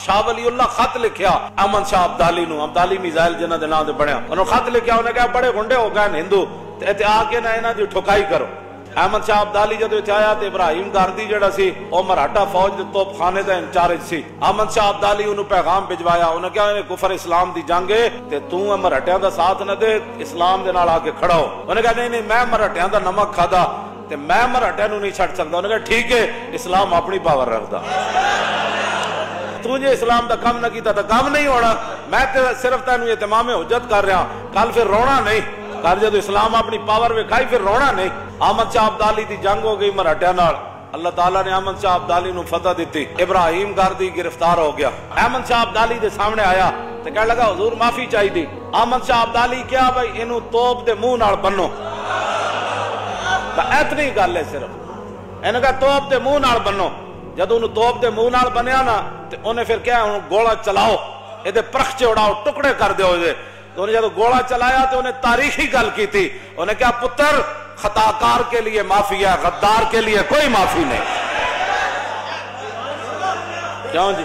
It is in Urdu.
شاہ ولی اللہ خط لکھیا احمد شاہ عبدالی نو، عبدالی میزائل جنہ دے نام تے بنیا، انہوں خط لکھیا، انہیں کہا بڑے گنڈے ہو گئے ہندو تے آ کے نہ انہاں دی ٹھکائی کرو۔ احمد شاہ عبدالی جدو اتنے آیا تو ابراہیم گاردی جڑا سی وہ مراٹھا فوج دے توپ خانے دا انچارج سی۔ احمد شاہ عبدالی انہوں پیغام بھجوایا، انہوں کہا انہیں کفر اسلام دی جنگ ہے تے تو مراٹھیاں دا ساتھ نہ دے، اسلام دے نال آ کے کھڑا ہو۔ انہوں کہا نہیں میں مراٹھیاں دا نمک کھادا تے میں مراٹھیاں نو نہیں چھڑ سکتا۔ انہوں کہا ٹھیک ہے، اسلام اپنی پاور رکھدا، تجھے اسلام دا کم نہ کیتا تا کم نہیں ہونا، میں صرف تینوں اتمام حجت کر رہا، کل پھر رونا نہیں، کل جدو اسلام اپنی پاور وکھائی پھر رونا نہیں۔ احمد شاہ عبدالی دی جنگ ہو گئی مراٹھیاں نال، اللہ تعالیٰ نے احمد شاہ عبدالی نو فتح دیتی، ابراہیم گاردی گرفتار ہو گیا۔ احمد شاہ عبدالی دے سامنے آیا تے کہنے لگا حضور معافی چاہی دی۔ احمد شاہ عبدالی کیا بھائی انہوں توپ دے منہ نال بنو، اتنی گل ہے صرف، انہوں کہا توپ دے منہ نال بنو۔ جدو انہوں توپ دے منہ نال بنیا نا تے انہیں پھر کیا انہوں گوڑا چلاؤ، یہ دے پرخچے اڑاؤ، ٹکڑے کر دیو دے۔ تو انہیں جدو گوڑا چلایا تو انہیں تاریخی گل کی تھی، انہیں کہا پتر خطاکار کے لیے معافی ہے، غدار کے لیے کوئی معافی نہیں۔ کیوں جی؟